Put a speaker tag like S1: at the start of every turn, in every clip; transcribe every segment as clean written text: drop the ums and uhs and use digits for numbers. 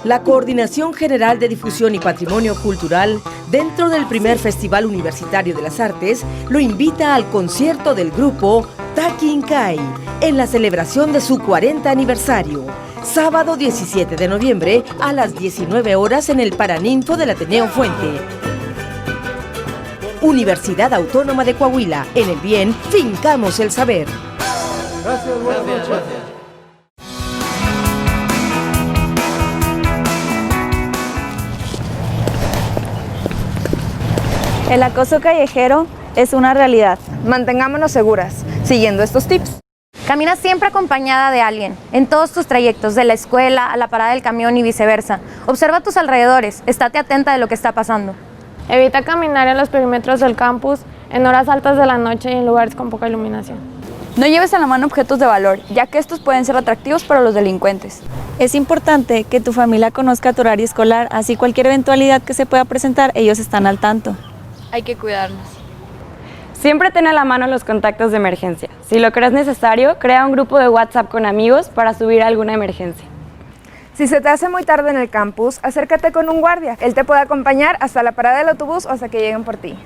S1: La Coordinación General de Difusión y Patrimonio Cultural, dentro del primer Festival Universitario de las Artes, lo invita al concierto del grupo Takinkay en la celebración de su 40 aniversario. Sábado 17 de noviembre a las 19 horas en el Paraninfo del Ateneo Fuente. Universidad Autónoma de Coahuila. En el bien, fincamos el saber.
S2: Gracias, buenas noches.
S3: El acoso callejero es una realidad.
S4: Mantengámonos seguras, siguiendo estos tips.
S5: Camina siempre acompañada de alguien, en todos tus trayectos, de la escuela a la parada del camión y viceversa. Observa tus alrededores, estate atenta de lo que está pasando.
S6: Evita caminar en los perímetros del campus en horas altas de la noche y en lugares con poca iluminación.
S3: No lleves a la mano objetos de valor, ya que estos pueden ser atractivos para los delincuentes. Es importante que tu familia conozca tu horario escolar, así cualquier eventualidad que se pueda presentar, ellos están al tanto.
S7: Hay que cuidarnos.
S8: Siempre ten a la mano los contactos de emergencia. Si lo creas necesario, crea un grupo de WhatsApp con amigos para subir alguna emergencia.
S4: Si se te hace muy tarde en el campus, acércate con un guardia. Él te puede acompañar hasta la parada del autobús o hasta que lleguen por ti.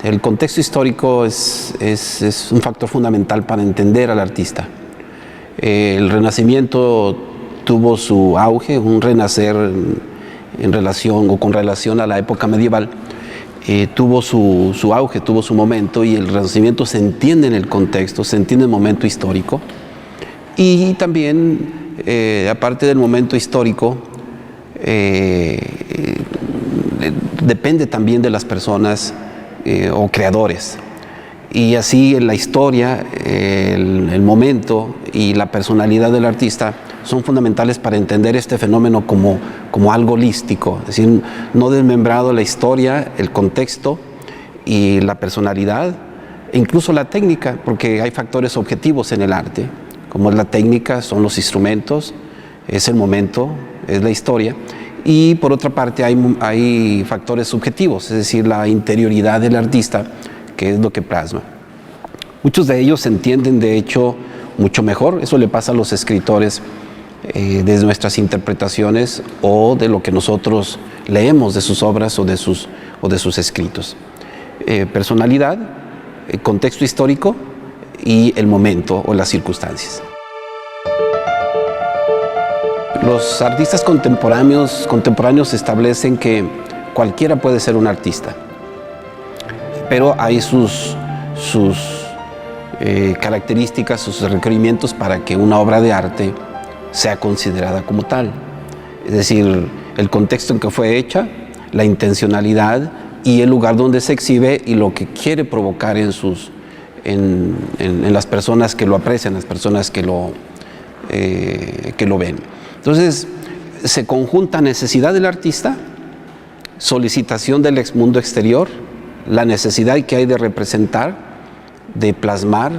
S9: El contexto histórico es un factor fundamental para entender al artista. El Renacimiento tuvo su auge, un renacer en relación o con relación a la época medieval, tuvo su auge, tuvo su momento, y el Renacimiento se entiende en el contexto, se entiende en el momento histórico. Y también, aparte del momento histórico, depende también de las personas o creadores. Y así en la historia, el momento y la personalidad del artista son fundamentales para entender este fenómeno como algo holístico, es decir, no desmembrado la historia, el contexto y la personalidad, e incluso la técnica, porque hay factores objetivos en el arte, como es la técnica, son los instrumentos, es el momento, es la historia. Y por otra parte hay factores subjetivos, es decir, la interioridad del artista, que es lo que plasma. Muchos de ellos se entienden, de hecho, mucho mejor. Eso le pasa a los escritores desde nuestras interpretaciones o de lo que nosotros leemos de sus obras o de sus escritos. Personalidad, contexto histórico y el momento o las circunstancias. Los artistas contemporáneos establecen que cualquiera puede ser un artista, pero hay sus características, sus requerimientos para que una obra de arte sea considerada como tal. Es decir, el contexto en que fue hecha, la intencionalidad y el lugar donde se exhibe y lo que quiere provocar en las personas que lo aprecian, las personas que lo ven. Entonces, se conjunta necesidad del artista, solicitación del mundo exterior, la necesidad que hay de representar, de plasmar,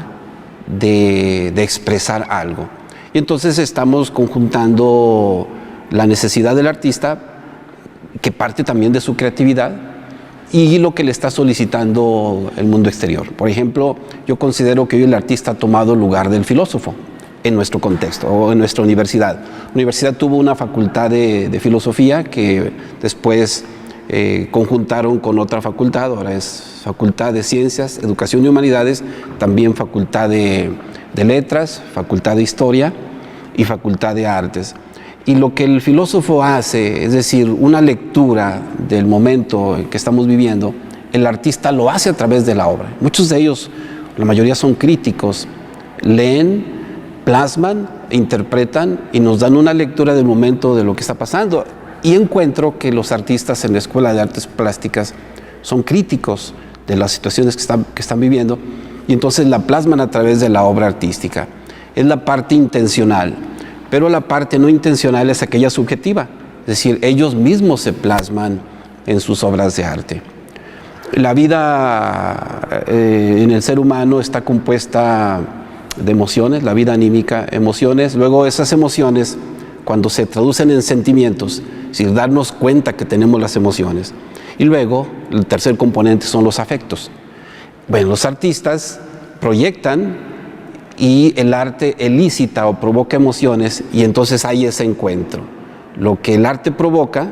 S9: de expresar algo. Y entonces estamos conjuntando la necesidad del artista, que parte también de su creatividad, y lo que le está solicitando el mundo exterior. Por ejemplo, yo considero que hoy el artista ha tomado el lugar del filósofo en nuestro contexto o en nuestra universidad. La universidad tuvo una facultad de filosofía que después conjuntaron con otra facultad, ahora es Facultad de Ciencias, Educación y Humanidades, también Facultad de Letras, Facultad de Historia y Facultad de Artes. Y lo que el filósofo hace, es decir, una lectura del momento que estamos viviendo, el artista lo hace a través de la obra. Muchos de ellos, la mayoría son críticos, leen, plasman, interpretan y nos dan una lectura del momento de lo que está pasando. Y encuentro que los artistas en la Escuela de Artes Plásticas son críticos de las situaciones que están viviendo y entonces la plasman a través de la obra artística. Es la parte intencional, pero la parte no intencional es aquella subjetiva, es decir, ellos mismos se plasman en sus obras de arte. La vida en el ser humano está compuesta de emociones, la vida anímica, emociones, luego esas emociones, cuando se traducen en sentimientos, es decir, darnos cuenta que tenemos las emociones. Y luego, el tercer componente son los afectos. Bueno, los artistas proyectan y el arte elicita o provoca emociones y entonces hay ese encuentro. Lo que el arte provoca,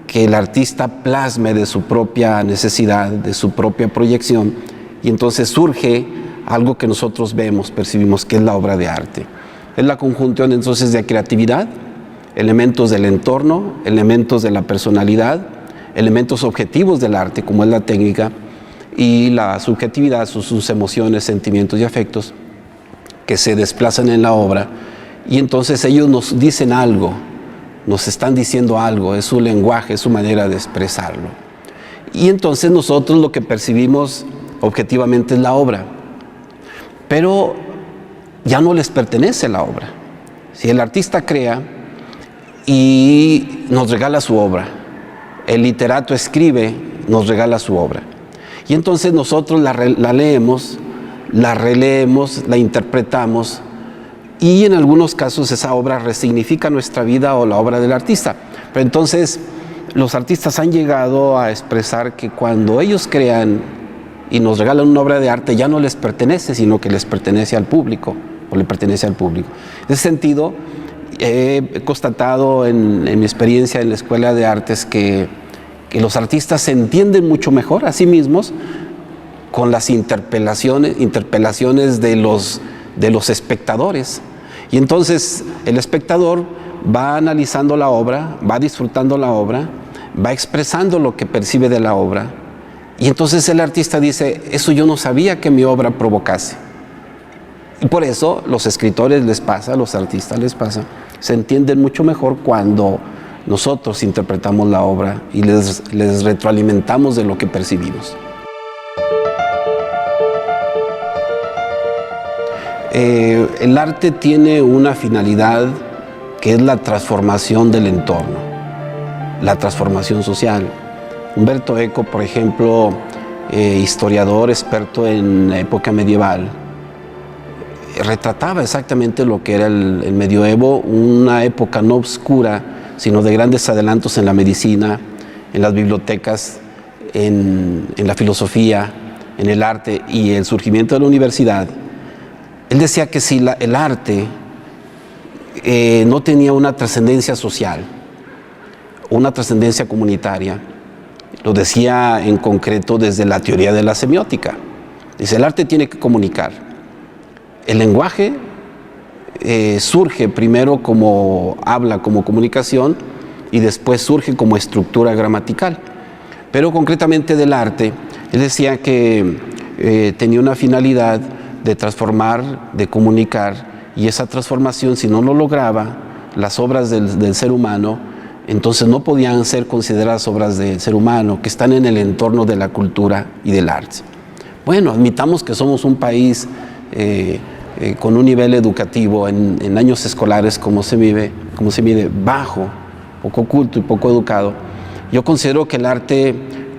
S9: que el artista plasme de su propia necesidad, de su propia proyección, y entonces surge algo que nosotros vemos, percibimos, que es la obra de arte. Es la conjunción entonces de creatividad, elementos del entorno, elementos de la personalidad, elementos objetivos del arte, como es la técnica, y la subjetividad, sus emociones, sentimientos y afectos, que se desplazan en la obra, y entonces ellos nos dicen algo, nos están diciendo algo, es su lenguaje, es su manera de expresarlo. Y entonces nosotros lo que percibimos objetivamente es la obra, pero ya no les pertenece la obra. Si el artista crea y nos regala su obra, el literato escribe, nos regala su obra, y entonces nosotros la leemos, la releemos, la interpretamos, y en algunos casos esa obra resignifica nuestra vida o la obra del artista. Pero entonces los artistas han llegado a expresar que cuando ellos crean y nos regalan una obra de arte, ya no les pertenece, sino que les pertenece al público, o le pertenece al público. En ese sentido, he constatado en mi experiencia en la Escuela de Artes que los artistas se entienden mucho mejor a sí mismos con las interpelaciones de los espectadores. Y entonces el espectador va analizando la obra, va disfrutando la obra, va expresando lo que percibe de la obra. Y entonces el artista dice, eso yo no sabía que mi obra provocase. Y por eso los escritores les pasa, a los artistas les pasa, se entienden mucho mejor cuando nosotros interpretamos la obra y les retroalimentamos de lo que percibimos. El arte tiene una finalidad que es la transformación del entorno, la transformación social. Humberto Eco, por ejemplo, historiador experto en época medieval, retrataba exactamente lo que era el medioevo, una época no oscura, sino de grandes adelantos en la medicina, en las bibliotecas, en la filosofía, en el arte y el surgimiento de la universidad. Él decía que si el arte no tenía una trascendencia social, una trascendencia comunitaria, lo decía en concreto desde la teoría de la semiótica. Dice, el arte tiene que comunicar. El lenguaje surge primero como habla, como comunicación, y después surge como estructura gramatical. Pero concretamente del arte, él decía que tenía una finalidad de transformar, de comunicar, y esa transformación, si no lo lograba, las obras del ser humano, entonces no podían ser consideradas obras del ser humano, que están en el entorno de la cultura y del arte. Bueno, admitamos que somos un país con un nivel educativo en años escolares como se mide bajo, poco culto y poco educado. Yo considero que el arte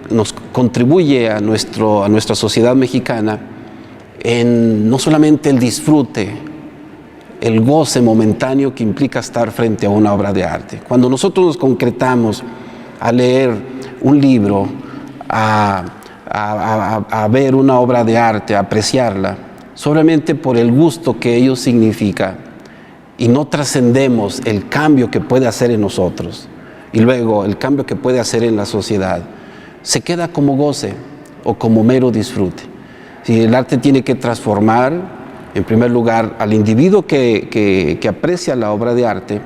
S9: nos contribuye a nuestra sociedad mexicana en no solamente el disfrute, el goce momentáneo que implica estar frente a una obra de arte. Cuando nosotros nos concretamos a leer un libro, a ver una obra de arte, a apreciarla, solamente por el gusto que ello significa, y no trascendemos el cambio que puede hacer en nosotros, y luego el cambio que puede hacer en la sociedad, se queda como goce o como mero disfrute. Si el arte tiene que transformar, en primer lugar, al individuo que aprecia la obra de arte,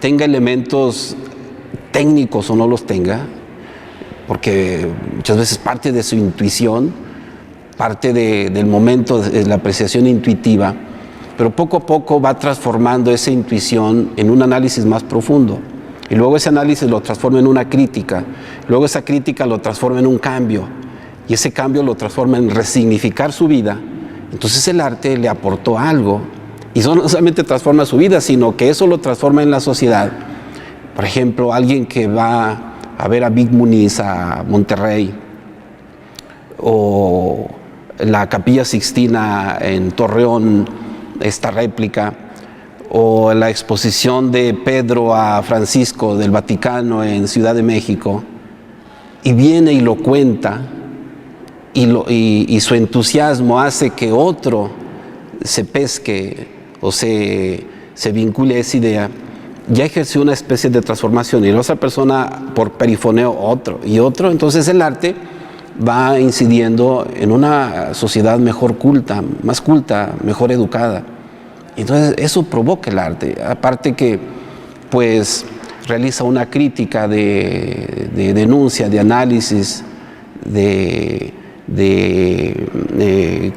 S9: tenga elementos técnicos o no los tenga, porque muchas veces parte de su intuición, parte del momento de la apreciación intuitiva, pero poco a poco va transformando esa intuición en un análisis más profundo. Y luego ese análisis lo transforma en una crítica, luego esa crítica lo transforma en un cambio, y ese cambio lo transforma en resignificar su vida. Entonces el arte le aportó algo, y eso no solamente transforma su vida, sino que eso lo transforma en la sociedad. Por ejemplo, alguien que va a ver a Vic Muniz a Monterrey, o la Capilla Sixtina en Torreón, esta réplica, o la exposición de Pedro a Francisco del Vaticano en Ciudad de México, y viene y lo cuenta, y su entusiasmo hace que otro se pesque o se vincule a esa idea, ya ejerció una especie de transformación, y la otra persona por perifoneo otro y otro. Entonces el arte va incidiendo en una sociedad mejor culta, más culta, mejor educada. Entonces eso provoca el arte, aparte que pues realiza una crítica de denuncia, de análisis, de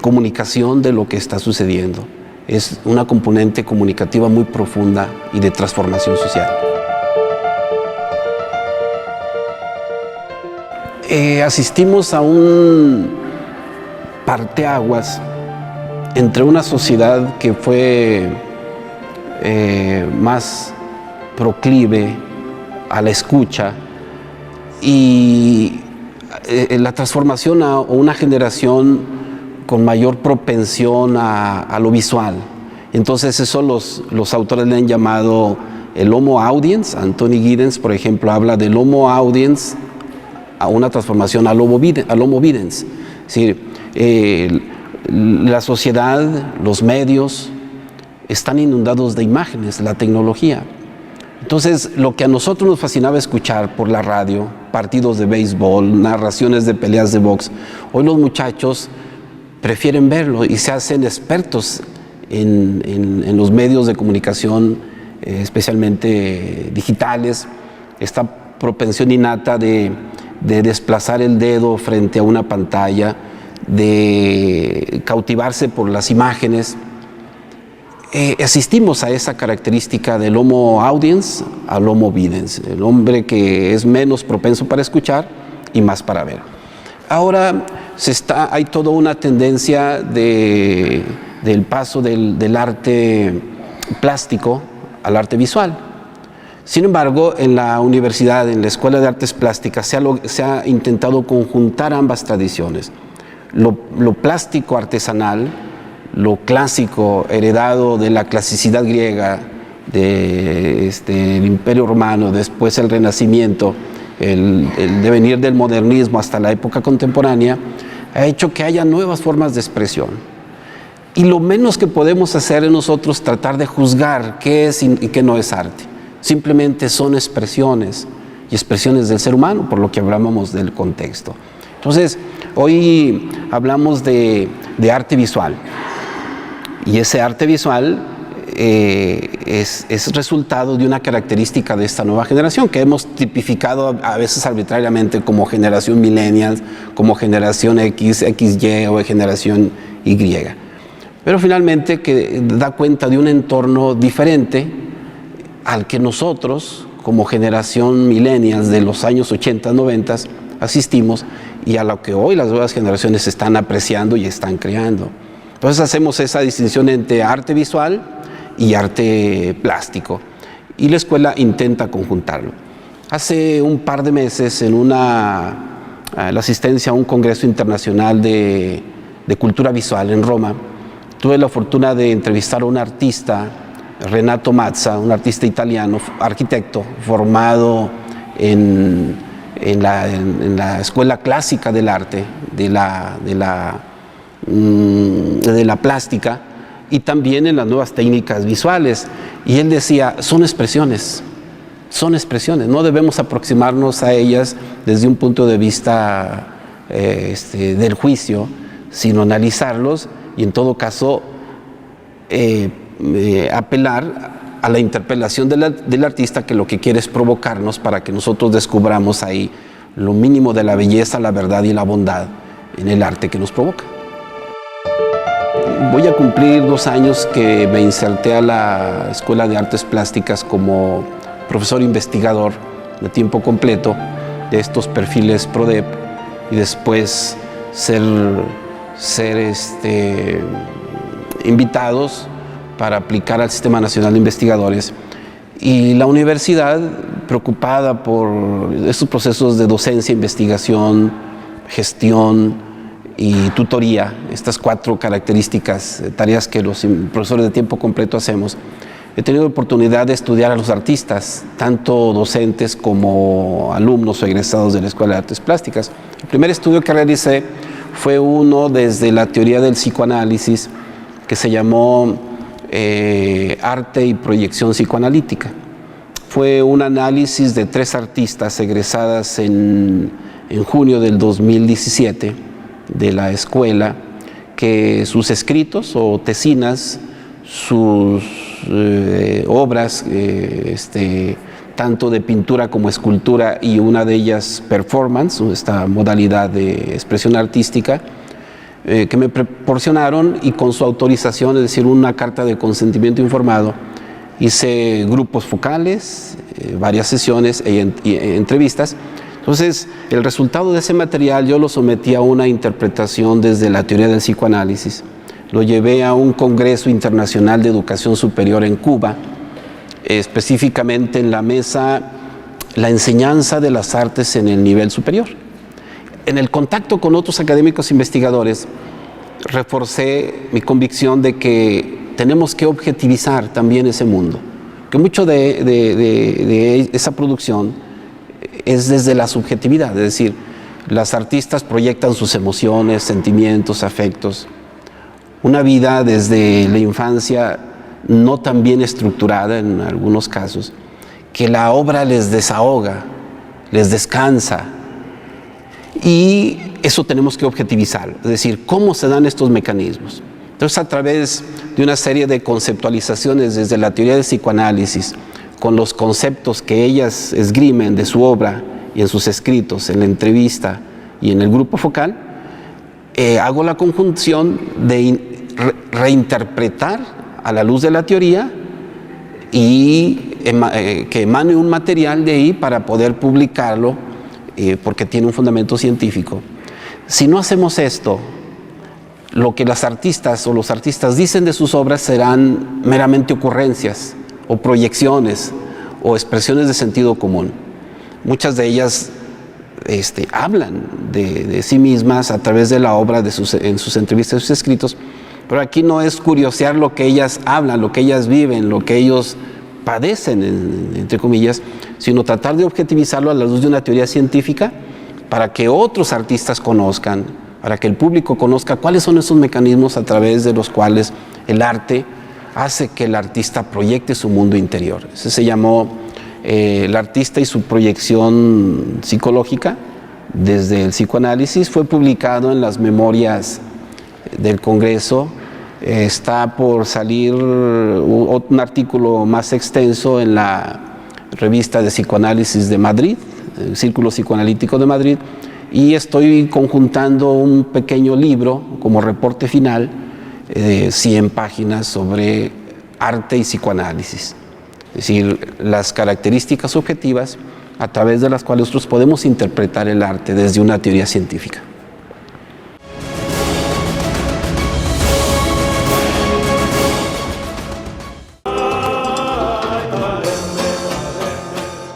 S9: comunicación de lo que está sucediendo. Es una componente comunicativa muy profunda y de transformación social. Asistimos a un parteaguas entre una sociedad que fue más proclive a la escucha y la transformación a una generación con mayor propensión a lo visual. Entonces eso los autores le han llamado el Homo Audiens. Anthony Giddens, por ejemplo, habla del Homo Audiens a una transformación al Homo Videns. Es decir, la sociedad, los medios están inundados de imágenes, la tecnología. Entonces, lo que a nosotros nos fascinaba escuchar por la radio, partidos de béisbol, narraciones de peleas de box, hoy los muchachos prefieren verlo y se hacen expertos en los medios de comunicación, especialmente digitales. Esta propensión innata de desplazar el dedo frente a una pantalla, de cautivarse por las imágenes. Asistimos a esa característica del Homo Audiens al Homo Videns, el hombre que es menos propenso para escuchar y más para ver. Ahora hay toda una tendencia del paso del arte plástico al arte visual. Sin embargo, en la universidad, en la Escuela de Artes Plásticas, se ha intentado conjuntar ambas tradiciones. Lo plástico artesanal, lo clásico heredado de la clasicidad griega, del Imperio Romano, después el Renacimiento, el devenir del modernismo hasta la época contemporánea, ha hecho que haya nuevas formas de expresión. Y lo menos que podemos hacer es nosotros tratar de juzgar qué es y qué no es arte. Simplemente son expresiones, y expresiones del ser humano, por lo que hablábamos del contexto. Entonces, hoy hablamos de arte visual, y ese arte visual es resultado de una característica de esta nueva generación, que hemos tipificado a veces arbitrariamente como generación millennial, como generación X, XY o generación Y. Pero finalmente que da cuenta de un entorno diferente al que nosotros, como generación millennials de los años 80, 90, asistimos, y a lo que hoy las nuevas generaciones están apreciando y están creando. Entonces hacemos esa distinción entre arte visual y arte plástico, y la escuela intenta conjuntarlo. Hace un par de meses, en la asistencia a un congreso internacional de cultura visual en Roma, tuve la fortuna de entrevistar a un artista, Renato Mazza, un artista italiano, arquitecto, formado en la escuela clásica del arte, de la plástica, y también en las nuevas técnicas visuales. Y él decía, son expresiones, no debemos aproximarnos a ellas desde un punto de vista del juicio, sino analizarlos y en todo caso apelar a la interpelación del artista, que lo que quiere es provocarnos para que nosotros descubramos ahí lo mínimo de la belleza, la verdad y la bondad en el arte que nos provoca. Voy a cumplir 2 años que me inserté a la Escuela de Artes Plásticas como profesor investigador de tiempo completo de estos perfiles PRODEP y después ser invitados para aplicar al Sistema Nacional de Investigadores. Y la universidad, preocupada por estos procesos de docencia, investigación, gestión y tutoría, estas 4 características, tareas que los profesores de tiempo completo hacemos, he tenido la oportunidad de estudiar a los artistas, tanto docentes como alumnos o egresados de la Escuela de Artes Plásticas. El primer estudio que realicé fue uno desde la teoría del psicoanálisis, que se llamó Arte y Proyección Psicoanalítica. Fue un análisis de 3 artistas egresadas en junio del 2017 de la escuela, que sus escritos o tesinas, sus obras, tanto de pintura como escultura y una de ellas performance, esta modalidad de expresión artística, que me proporcionaron y con su autorización, es decir, una carta de consentimiento informado, hice grupos focales, varias sesiones y entrevistas. Entonces, el resultado de ese material yo lo sometí a una interpretación desde la teoría del psicoanálisis. Lo llevé a un congreso internacional de educación superior en Cuba, específicamente en la mesa La enseñanza de las artes en el nivel superior. En el contacto con otros académicos investigadores, reforcé mi convicción de que tenemos que objetivizar también ese mundo, que mucho de esa producción es desde la subjetividad, es decir, las artistas proyectan sus emociones, sentimientos, afectos, una vida desde la infancia no tan bien estructurada en algunos casos, que la obra les desahoga, les descansa. Y eso tenemos que objetivizar, es decir, cómo se dan estos mecanismos. Entonces, a través de una serie de conceptualizaciones desde la teoría del psicoanálisis, con los conceptos que ellas esgrimen de su obra y en sus escritos, en la entrevista y en el grupo focal, hago la conjunción de reinterpretar a la luz de la teoría y que emane un material de ahí para poder publicarlo, porque tiene un fundamento científico. Si no hacemos esto, lo que las artistas o los artistas dicen de sus obras serán meramente ocurrencias o proyecciones o expresiones de sentido común. Muchas de ellas hablan de sí mismas a través de la obra, en sus entrevistas, sus escritos, pero aquí no es curiosear lo que ellas hablan, lo que ellas viven, lo que ellos padecen, entre comillas, sino tratar de objetivizarlo a la luz de una teoría científica para que otros artistas conozcan, para que el público conozca cuáles son esos mecanismos a través de los cuales el arte hace que el artista proyecte su mundo interior. Ese se llamó El artista y su proyección psicológica desde el psicoanálisis. Fue publicado en las memorias del Congreso. Está por salir un artículo más extenso en la revista de psicoanálisis de Madrid, el Círculo Psicoanalítico de Madrid, y estoy conjuntando un pequeño libro como reporte final de 100 páginas sobre arte y psicoanálisis. Es decir, las características objetivas a través de las cuales nosotros podemos interpretar el arte desde una teoría científica.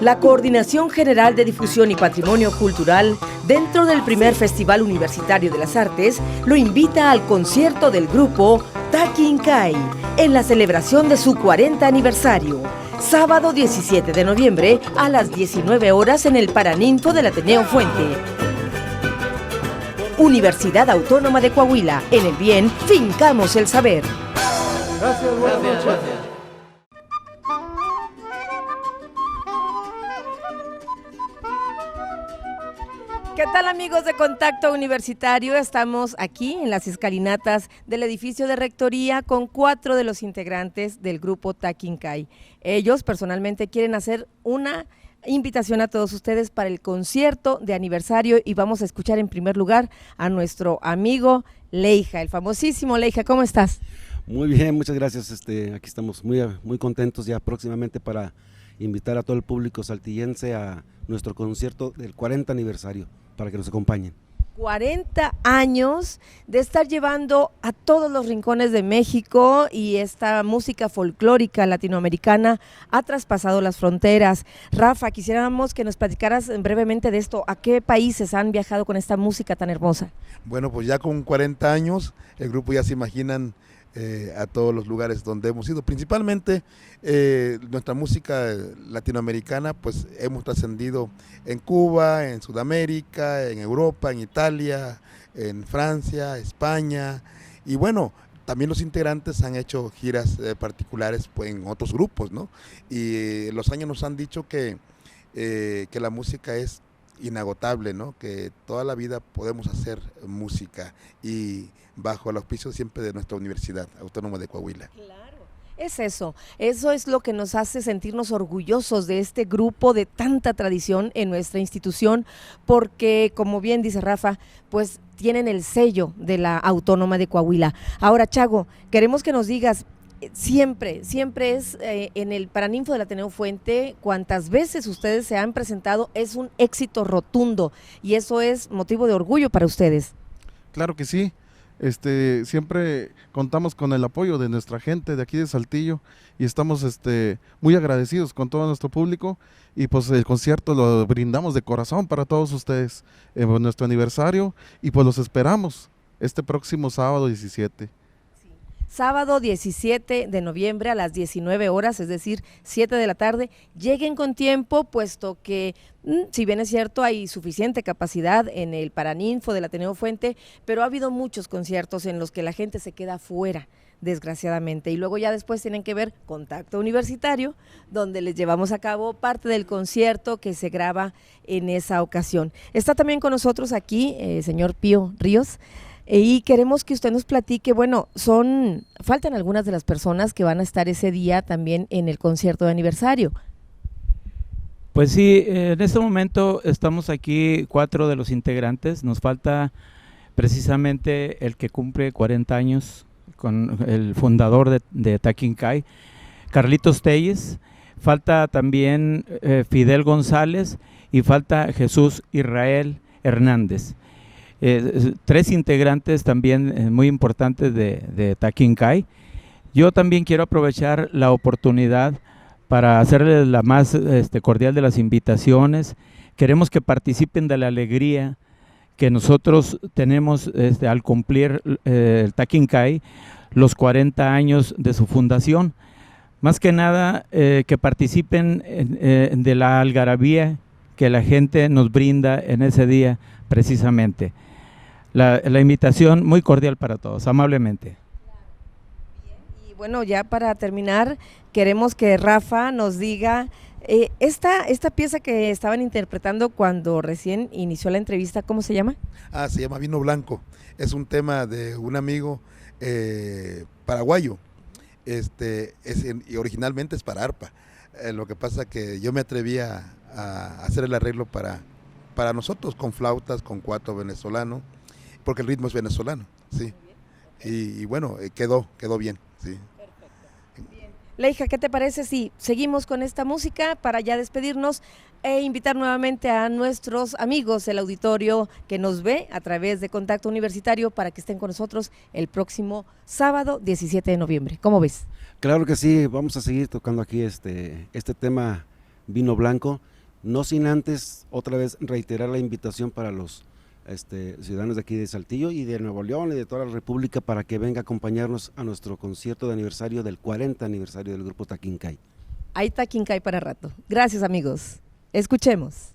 S1: La Coordinación General de Difusión y Patrimonio Cultural, dentro del primer Festival Universitario de las Artes, lo invita al concierto del grupo Takinkay en la celebración de su 40 aniversario, sábado 17 de noviembre a las 19 horas en el Paraninfo del Ateneo Fuente. Universidad Autónoma de Coahuila, en el bien, fincamos el saber.
S2: Gracias, buenas noches.
S1: ¿Qué tal, amigos de Contacto Universitario? Estamos aquí en las escalinatas del edificio de rectoría con 4 de los integrantes del grupo Takinkay. Ellos personalmente quieren hacer una invitación a todos ustedes para el concierto de aniversario y vamos a escuchar en primer lugar a nuestro amigo Leija, el famosísimo Leija. ¿Cómo estás?
S7: Muy bien, muchas gracias. Aquí estamos muy contentos ya próximamente para invitar a todo el público saltillense a nuestro concierto del 40 aniversario para que nos acompañen.
S1: 40 años de estar llevando a todos los rincones de México y esta música folclórica latinoamericana ha traspasado las fronteras. Rafa, quisiéramos que nos platicaras brevemente de esto. ¿A qué países han viajado con esta música tan hermosa?
S2: Bueno, pues ya con 40 años, el grupo ya se imaginan a todos los lugares donde hemos ido. Principalmente nuestra música latinoamericana, pues hemos trascendido en Cuba, en Sudamérica, en Europa, en Italia, en Francia, España, y bueno, también los integrantes han hecho giras particulares pues, en otros grupos, ¿no? Y los años nos han dicho que la música es inagotable, ¿no? Que toda la vida podemos hacer música y bajo el auspicio siempre de nuestra Universidad Autónoma de Coahuila.
S1: Claro. Es eso es lo que nos hace sentirnos orgullosos de este grupo de tanta tradición en nuestra institución, porque como bien dice Rafa, pues tienen el sello de la Autónoma de Coahuila. Ahora, Chago, queremos que nos digas, siempre es en el Paraninfo del Ateneo Fuente, cuantas veces ustedes se han presentado, es un éxito rotundo y eso es motivo de orgullo para ustedes.
S10: Claro que sí. Siempre contamos con el apoyo de nuestra gente de aquí de Saltillo y estamos muy agradecidos con todo nuestro público y pues el concierto lo brindamos de corazón para todos ustedes en nuestro aniversario y pues los esperamos este próximo sábado 17.
S1: Sábado 17 de noviembre a las 19 horas, es decir, 7 de la tarde. Lleguen con tiempo, puesto que, si bien es cierto, hay suficiente capacidad en el Paraninfo del Ateneo Fuente, pero ha habido muchos conciertos en los que la gente se queda fuera, desgraciadamente. Y luego ya después tienen que ver Contacto Universitario, donde les llevamos a cabo parte del concierto que se graba en esa ocasión. Está también con nosotros aquí señor Pío Ríos. Y queremos que usted nos platique, bueno, faltan algunas de las personas que van a estar ese día también en el concierto de aniversario.
S11: Pues sí, en este momento estamos aquí 4 de los integrantes, nos falta precisamente el que cumple 40 años, con el fundador de Taquincay, Carlitos Telles, falta también Fidel González y falta Jesús Israel Hernández. 3 integrantes también muy importantes de Taquincay. Yo también quiero aprovechar la oportunidad para hacerles la más cordial de las invitaciones. Queremos que participen de la alegría que nosotros tenemos al cumplir el Taquincay los 40 años de su fundación. Más que nada que participen de la algarabía que la gente nos brinda en ese día precisamente. La invitación muy cordial para todos, amablemente.
S1: Y bueno, ya para terminar, queremos que Rafa nos diga, esta pieza que estaban interpretando cuando recién inició la entrevista, ¿cómo se llama?
S2: Se llama Vino Blanco, es un tema de un amigo paraguayo, y originalmente es para arpa, lo que pasa que yo me atreví a hacer el arreglo para nosotros, con flautas, con cuatro venezolano, porque el ritmo es venezolano, sí. Y bueno, quedó bien, sí.
S1: Bien. Leija, ¿qué te parece si seguimos con esta música para ya despedirnos e invitar nuevamente a nuestros amigos del auditorio que nos ve a través de Contacto Universitario para que estén con nosotros el próximo sábado 17 de noviembre? ¿Cómo ves?
S7: Claro que sí, vamos a seguir tocando aquí este tema Vino Blanco, no sin antes otra vez reiterar la invitación para los ciudadanos de aquí de Saltillo y de Nuevo León y de toda la República para que venga a acompañarnos a nuestro concierto de aniversario del 40 aniversario del grupo Taquincay.
S1: Hay Taquincay para rato. Gracias, amigos. Escuchemos.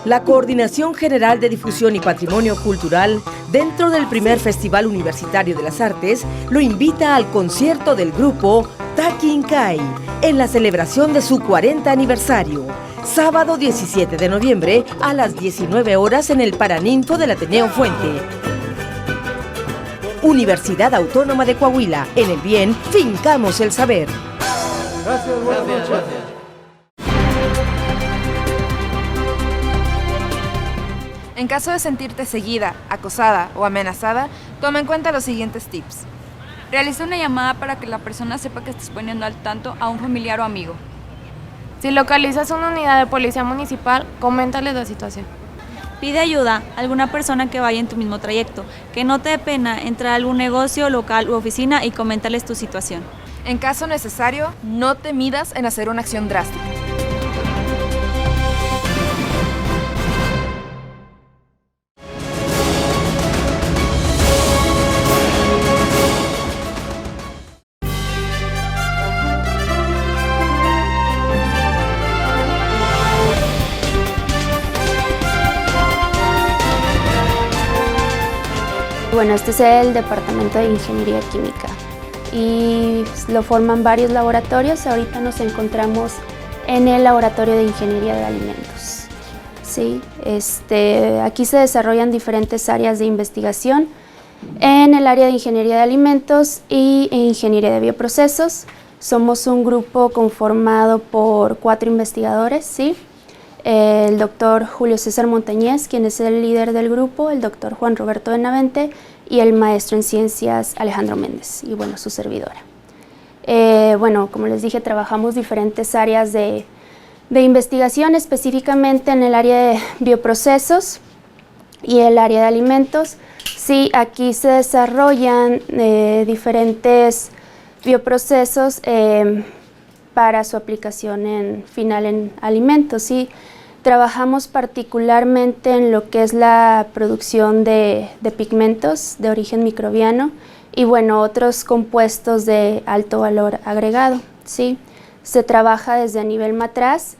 S1: La Coordinación General de Difusión y Patrimonio Cultural, dentro del primer Festival Universitario de las Artes, lo invita al concierto del grupo Takinkay en la celebración de su 40 aniversario. Sábado 17 de noviembre a las 19 horas en el Paraninfo del Ateneo Fuente. Universidad Autónoma de Coahuila. En el bien, fincamos el saber.
S12: Gracias, buenas noches.
S4: En caso de sentirte seguida, acosada o amenazada, toma en cuenta los siguientes tips.
S3: Realiza una llamada para que la persona sepa que estás poniendo al tanto a un familiar o amigo.
S6: Si localizas una unidad de policía municipal, coméntales la situación.
S3: Pide ayuda a alguna persona que vaya en tu mismo trayecto, que no te dé pena entrar a algún negocio, local u oficina y coméntales tu situación.
S4: En caso necesario, no te midas en hacer una acción drástica.
S13: Bueno, este es el Departamento de Ingeniería Química y lo forman varios laboratorios. Ahorita nos encontramos en el Laboratorio de Ingeniería de Alimentos. ¿Sí? Aquí se desarrollan diferentes áreas de investigación en el área de Ingeniería de Alimentos y Ingeniería de Bioprocesos. Somos un grupo conformado por 4 investigadores, ¿sí? El doctor Julio César Montañez, quien es el líder del grupo, el doctor Juan Roberto Benavente y el maestro en ciencias Alejandro Méndez, y bueno, su servidora. Bueno, como les dije, trabajamos diferentes áreas de investigación, específicamente en el área de bioprocesos y el área de alimentos. Sí, aquí se desarrollan diferentes bioprocesos para su aplicación final en alimentos. ¿Sí? Trabajamos particularmente en lo que es la producción de pigmentos de origen microbiano y bueno, otros compuestos de alto valor agregado. ¿Sí? Se trabaja desde a nivel matraz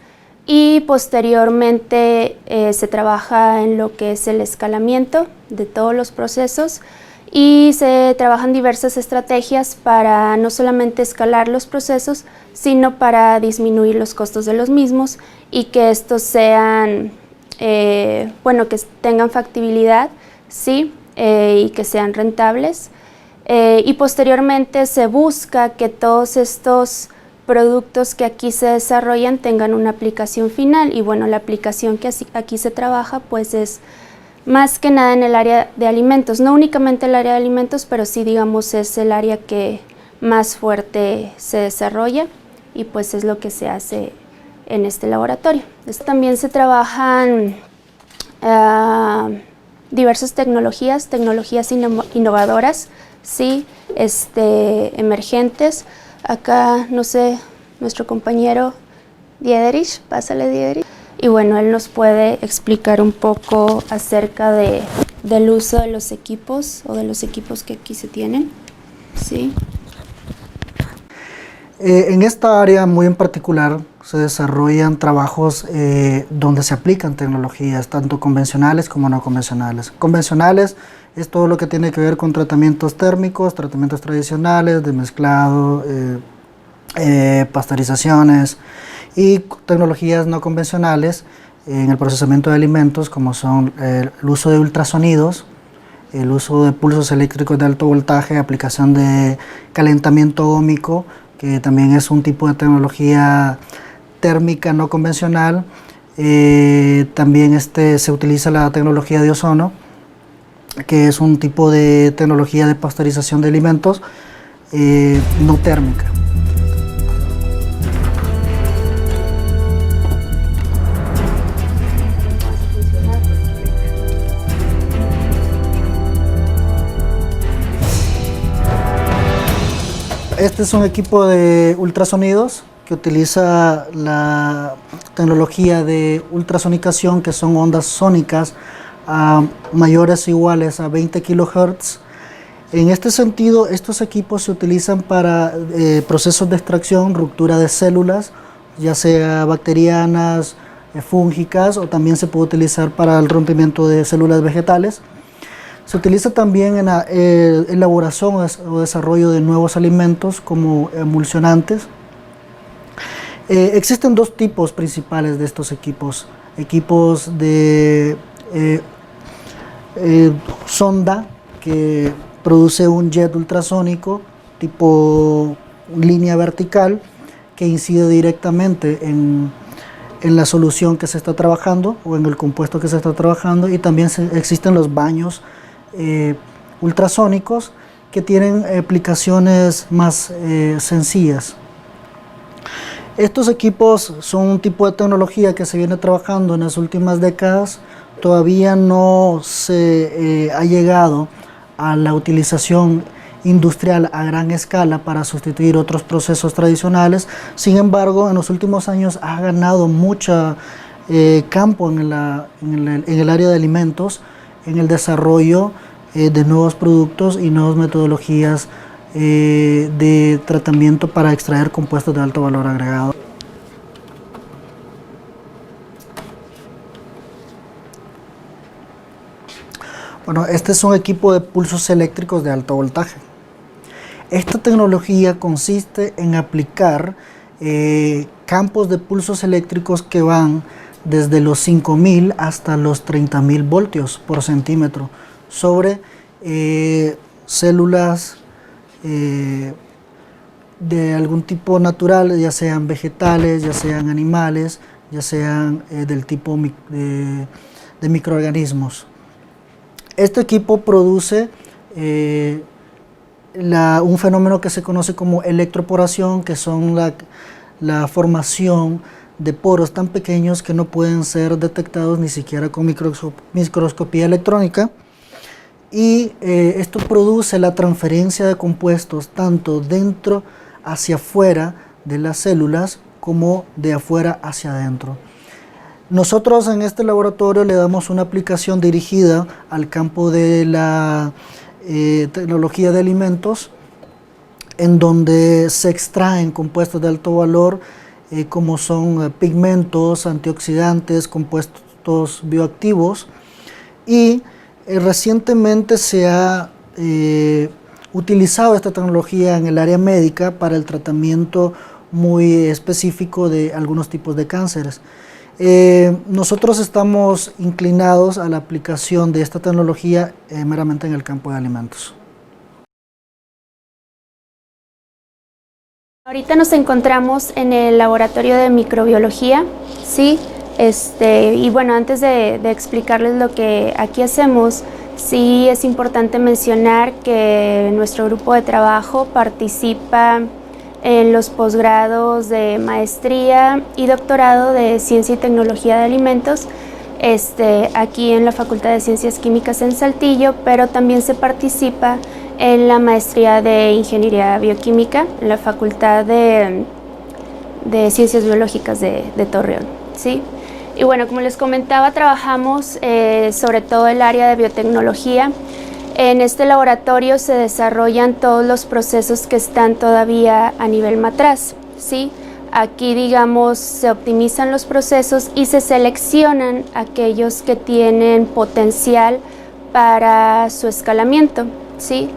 S13: y posteriormente se trabaja en lo que es el escalamiento de todos los procesos y se trabajan diversas estrategias para no solamente escalar los procesos, sino para disminuir los costos de los mismos y que estos sean, bueno, que tengan factibilidad, ¿sí? Y que sean rentables. Y posteriormente se busca que todos estos productos que aquí se desarrollan tengan una aplicación final y bueno, la aplicación que aquí se trabaja pues es más que nada en el área de alimentos, no únicamente el área de alimentos, pero sí digamos es el área que más fuerte se desarrolla y pues es lo que se hace en este laboratorio. También se trabajan diversas tecnologías innovadoras, sí, emergentes. Acá, no sé, nuestro compañero Diederich, pásale Diederich. Y bueno, él nos puede explicar un poco acerca del uso de los equipos o de los equipos que aquí se tienen. ¿Sí?
S14: En esta área muy en particular se desarrollan trabajos donde se aplican tecnologías, tanto convencionales como no convencionales. Convencionales es todo lo que tiene que ver con tratamientos térmicos, tratamientos tradicionales, de mezclado, pasteurizaciones, y tecnologías no convencionales en el procesamiento de alimentos, como son el uso de ultrasonidos, el uso de pulsos eléctricos de alto voltaje, aplicación de calentamiento óhmico, que también es un tipo de tecnología térmica no convencional. También se utiliza la tecnología de ozono, que es un tipo de tecnología de pasteurización de alimentos no térmica. Este es un equipo de ultrasonidos que utiliza la tecnología de ultrasonicación, que son ondas sónicas mayores o iguales a 20 kHz. En este sentido, estos equipos se utilizan para procesos de extracción, ruptura de células, ya sea bacterianas, fúngicas, o también se puede utilizar para el rompimiento de células vegetales. Se utiliza también en la elaboración o desarrollo de nuevos alimentos como emulsionantes. Existen dos tipos principales de estos equipos. Equipos de sonda, que produce un jet ultrasónico tipo línea vertical, que incide directamente en la solución que se está trabajando o en el compuesto que se está trabajando, y también existen los baños ultrasónicos, que tienen aplicaciones más sencillas. Estos equipos son un tipo de tecnología que se viene trabajando en las últimas décadas. Todavía no se ha llegado a la utilización industrial a gran escala para sustituir otros procesos tradicionales. Sin embargo, en los últimos años ha ganado mucho campo en el área de alimentos, en el desarrollo de nuevos productos y nuevas metodologías de tratamiento para extraer compuestos de alto valor agregado. Bueno, este es un equipo de pulsos eléctricos de alto voltaje. Esta tecnología consiste en aplicar campos de pulsos eléctricos que van desde los 5.000 hasta los 30.000 voltios por centímetro sobre células de algún tipo natural, ya sean vegetales, ya sean animales, ya sean del tipo de microorganismos. Este equipo produce un fenómeno que se conoce como electroporación, que son la formación de poros tan pequeños que no pueden ser detectados ni siquiera con microscopía electrónica. Y esto produce la transferencia de compuestos tanto dentro hacia afuera de las células como de afuera hacia adentro. Nosotros en este laboratorio le damos una aplicación dirigida al campo de la tecnología de alimentos, en donde se extraen compuestos de alto valor como son pigmentos, antioxidantes, compuestos bioactivos, y recientemente se ha utilizado esta tecnología en el área médica para el tratamiento muy específico de algunos tipos de cánceres. Nosotros estamos inclinados a la aplicación de esta tecnología meramente en el campo de alimentos.
S13: Ahorita nos encontramos en el laboratorio de microbiología, ¿sí? Y bueno, antes de explicarles lo que aquí hacemos, sí es importante mencionar que nuestro grupo de trabajo participa en los posgrados de maestría y doctorado de Ciencia y Tecnología de Alimentos, aquí en la Facultad de Ciencias Químicas en Saltillo, pero también se participa en la maestría de Ingeniería Bioquímica en la Facultad de Ciencias Biológicas de Torreón, ¿sí? Y bueno, como les comentaba, trabajamos sobre todo el área de biotecnología. En este laboratorio se desarrollan todos los procesos que están todavía a nivel matraz, ¿sí? Aquí, digamos, se optimizan los procesos y se seleccionan aquellos que tienen potencial para su escalamiento, ¿sí?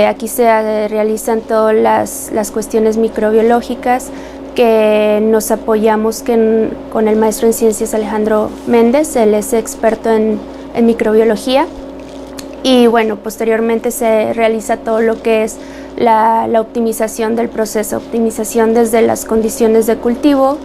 S13: Aquí se realizan todas las cuestiones microbiológicas, que nos apoyamos con el maestro en ciencias Alejandro Méndez. Él es experto en microbiología. Y bueno, posteriormente se realiza todo lo que es la optimización del proceso, optimización desde las condiciones de cultivo,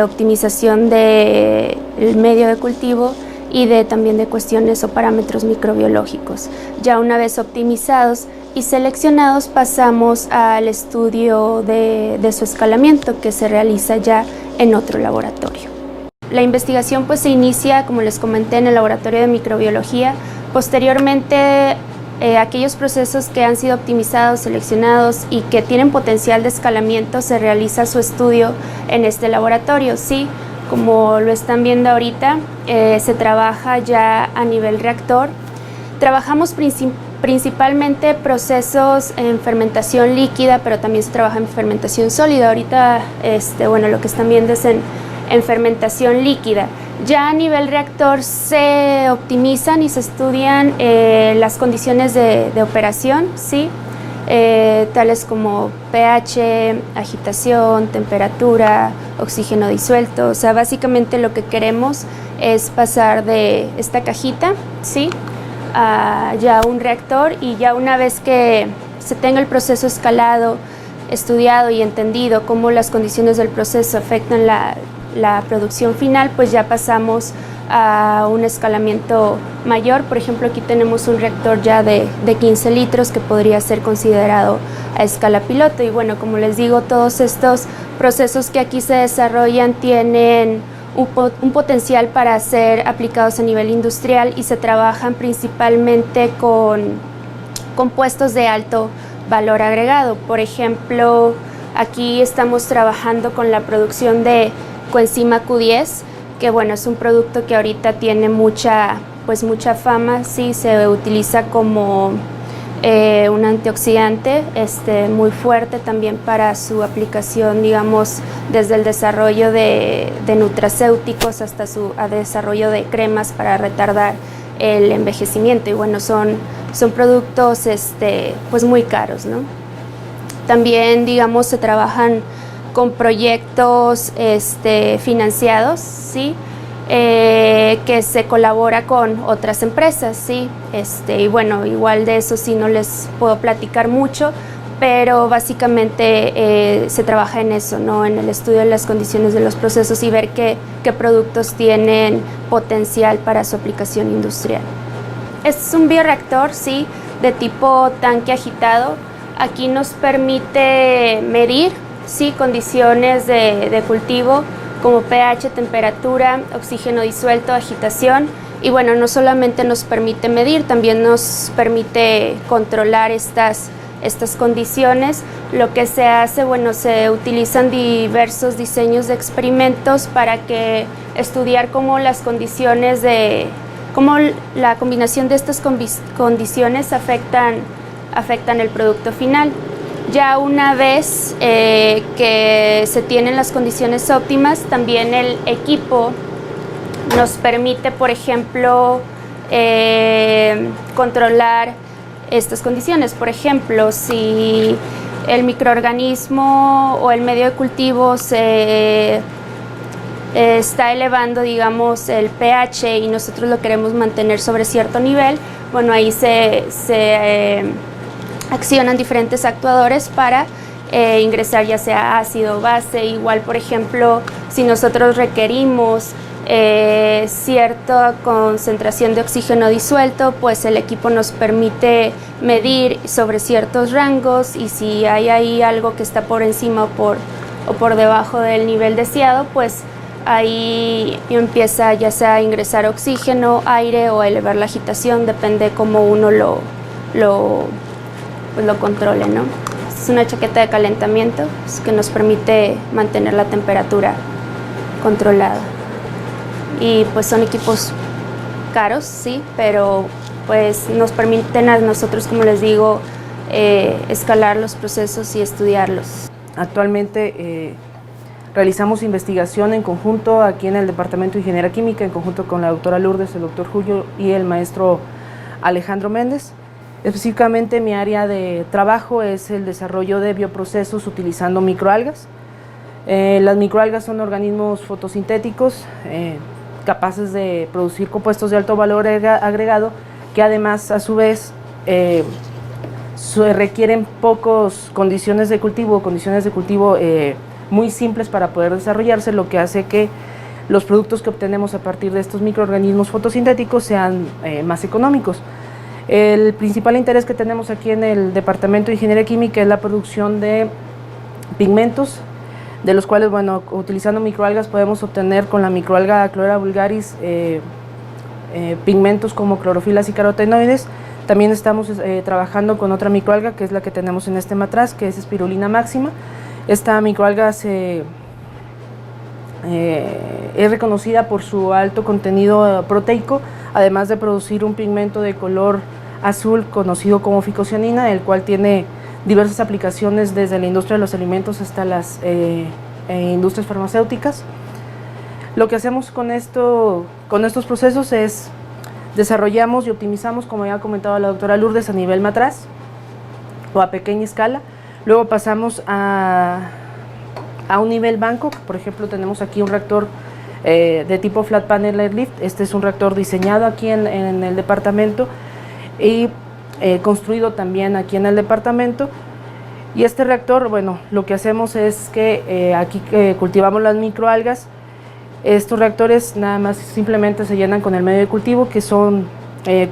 S13: optimización del medio de cultivo y también de cuestiones o parámetros microbiológicos. Ya una vez optimizados y seleccionados, pasamos al estudio de su escalamiento, que se realiza ya en otro laboratorio. La investigación pues se inicia, como les comenté, en el laboratorio de microbiología. Posteriormente, aquellos procesos que han sido optimizados, seleccionados y que tienen potencial de escalamiento, se realiza su estudio en este laboratorio. Sí, como lo están viendo ahorita, se trabaja ya a nivel reactor. Trabajamos principalmente procesos en fermentación líquida, pero también se trabaja en fermentación sólida. Ahorita, bueno, lo que están viendo es en en fermentación líquida. Ya a nivel reactor se optimizan y se estudian las condiciones de operación, ¿sí? Tales como pH, agitación, temperatura, oxígeno disuelto. O sea, básicamente lo que queremos es pasar de esta cajita, ¿sí?, a ya un reactor, y ya una vez que se tenga el proceso escalado, estudiado y entendido cómo las condiciones del proceso afectan la producción final, pues ya pasamos a un escalamiento mayor. Por ejemplo, aquí tenemos un reactor ya de 15 litros que podría ser considerado a escala piloto. Y bueno, como les digo, todos estos procesos que aquí se desarrollan tienen un potencial para ser aplicados a nivel industrial y se trabajan principalmente con compuestos de alto valor agregado. Por ejemplo, aquí estamos trabajando con la producción de coenzima Q10, que bueno, es un producto que ahorita tiene mucha fama, sí, se utiliza como un antioxidante muy fuerte también para su aplicación, digamos, desde el desarrollo de nutracéuticos hasta su desarrollo de cremas para retardar el envejecimiento. Y bueno, son productos pues muy caros, ¿no? También, digamos, se trabajan con proyectos financiados, ¿sí? Que se colabora con otras empresas, ¿sí? Y bueno, igual de eso sí no les puedo platicar mucho, pero básicamente se trabaja en eso, ¿no? En el estudio de las condiciones de los procesos y ver qué productos tienen potencial para su aplicación industrial. Es un bioreactor, sí, de tipo tanque agitado. Aquí nos permite medir, sí, condiciones de cultivo como pH, temperatura, oxígeno disuelto, agitación. Y bueno, no solamente nos permite medir, también nos permite controlar estas condiciones. Lo que se hace, bueno, se utilizan diversos diseños de experimentos para que estudiar cómo las condiciones cómo la combinación de estas condiciones afectan el producto final. Ya una vez que se tienen las condiciones óptimas, también el equipo nos permite, por ejemplo, controlar estas condiciones. Por ejemplo, si el microorganismo o el medio de cultivo se está elevando, digamos, el pH y nosotros lo queremos mantener sobre cierto nivel, bueno, ahí se accionan diferentes actuadores para ingresar ya sea ácido o base. Igual, por ejemplo, si nosotros requerimos cierta concentración de oxígeno disuelto, pues el equipo nos permite medir sobre ciertos rangos, y si hay ahí algo que está por encima o por debajo del nivel deseado, pues ahí empieza ya sea a ingresar oxígeno, aire o a elevar la agitación, depende cómo uno lo controle, ¿no? Es una chaqueta de calentamiento que nos permite mantener la temperatura controlada. Y pues son equipos caros, sí, pero pues nos permiten a nosotros, como les digo, escalar los procesos y estudiarlos.
S15: Actualmente realizamos investigación en conjunto aquí en el Departamento de Ingeniería Química, en conjunto con la doctora Lourdes, el doctor Julio y el maestro Alejandro Méndez. Específicamente mi área de trabajo es el desarrollo de bioprocesos utilizando microalgas. Las microalgas son organismos fotosintéticos capaces de producir compuestos de alto valor agregado, que además a su vez requieren pocas condiciones de cultivo muy simples para poder desarrollarse, lo que hace que los productos que obtenemos a partir de estos microorganismos fotosintéticos sean más económicos. El principal interés que tenemos aquí en el Departamento de Ingeniería Química es la producción de pigmentos, de los cuales, bueno, utilizando microalgas podemos obtener con la microalga Chlorella vulgaris pigmentos como clorofilas y carotenoides. También estamos trabajando con otra microalga, que es la que tenemos en este matraz, que es Spirulina maxima. Esta microalga es reconocida por su alto contenido proteico, además de producir un pigmento de color azul conocido como ficocianina, el cual tiene diversas aplicaciones desde la industria de los alimentos hasta las industrias farmacéuticas. Lo que hacemos con estos procesos es desarrollamos y optimizamos, como ya ha comentado la doctora Lourdes, a nivel matraz o a pequeña escala. Luego pasamos a un nivel banco. Por ejemplo, tenemos aquí un reactor de tipo flat panel airlift. Este es un reactor diseñado aquí en el departamento y construido también aquí en el departamento. Y este reactor, bueno, lo que hacemos es que aquí cultivamos las microalgas. Estos reactores nada más simplemente se llenan con el medio de cultivo, que son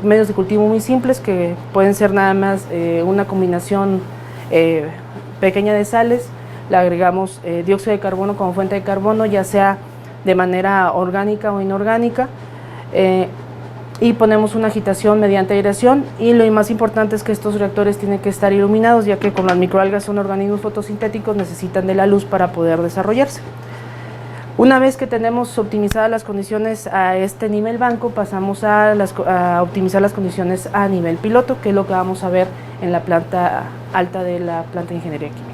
S15: medios de cultivo muy simples, que pueden ser nada más una combinación pequeña de sales. Le agregamos dióxido de carbono como fuente de carbono, ya sea de manera orgánica o inorgánica, y ponemos una agitación mediante aireación. Y lo más importante es que estos reactores tienen que estar iluminados, ya que como las microalgas son organismos fotosintéticos, necesitan de la luz para poder desarrollarse. Una vez que tenemos optimizadas las condiciones a este nivel banco, pasamos a optimizar las condiciones a nivel piloto, que es lo que vamos a ver en la planta alta de la planta de ingeniería química.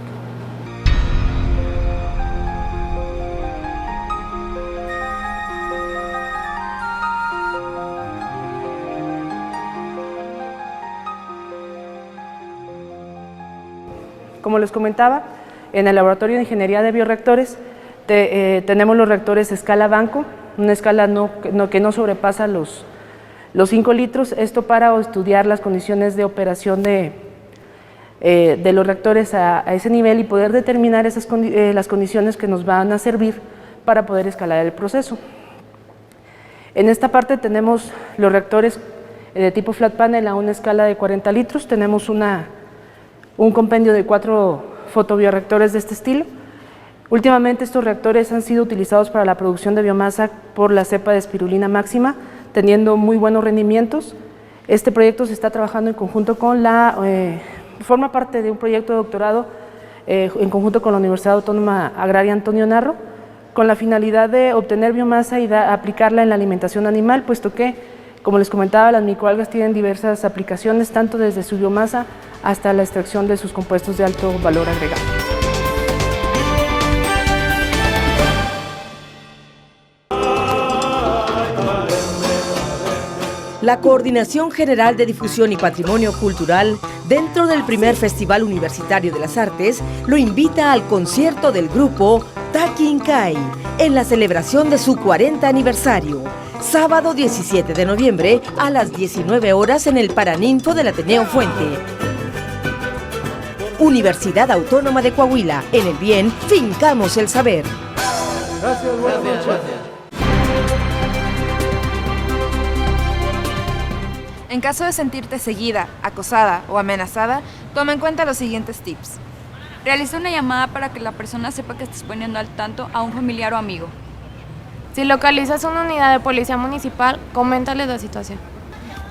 S15: Como les comentaba, en el laboratorio de ingeniería de bioreactores tenemos los reactores escala banco, una escala que no sobrepasa los 5 litros, esto para estudiar las condiciones de operación de los reactores a ese nivel y poder determinar las condiciones que nos van a servir para poder escalar el proceso. En esta parte tenemos los reactores de tipo flat panel a una escala de 40 litros, tenemos un compendio de 4 fotobioreactores de este estilo. Últimamente estos reactores han sido utilizados para la producción de biomasa por la cepa de espirulina máxima, teniendo muy buenos rendimientos. Este proyecto se está trabajando en conjunto con forma parte de un proyecto de doctorado en conjunto con la Universidad Autónoma Agraria Antonio Narro, con la finalidad de obtener biomasa y aplicarla en la alimentación animal, puesto que, como les comentaba, las microalgas tienen diversas aplicaciones, tanto desde su biomasa hasta la extracción de sus compuestos de alto valor agregado.
S1: La Coordinación General de Difusión y Patrimonio Cultural, dentro del primer Festival Universitario de las Artes, lo invita al concierto del grupo Takinkay en la celebración de su 40 aniversario, sábado 17 de noviembre a las 19 horas en el Paraninfo del Ateneo Fuente. Universidad Autónoma de Coahuila, en el bien, fincamos el saber.
S12: Gracias, buenas noches.
S4: En caso de sentirte seguida, acosada o amenazada, toma en cuenta los siguientes tips.
S3: Realiza una llamada para que la persona sepa que estás poniendo al tanto a un familiar o amigo.
S6: Si localizas una unidad de policía municipal, coméntales la situación.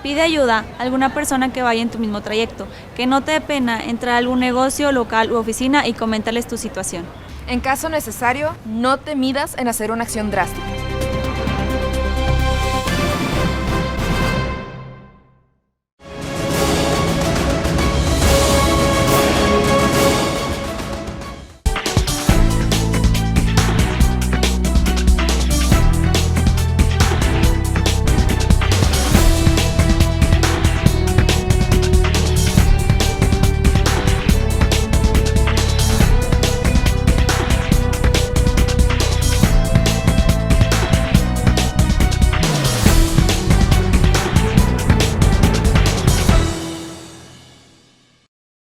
S3: Pide ayuda a alguna persona que vaya en tu mismo trayecto, que no te dé pena entrar a algún negocio, local u oficina y coméntales tu situación.
S4: En caso necesario, no te midas en hacer una acción drástica.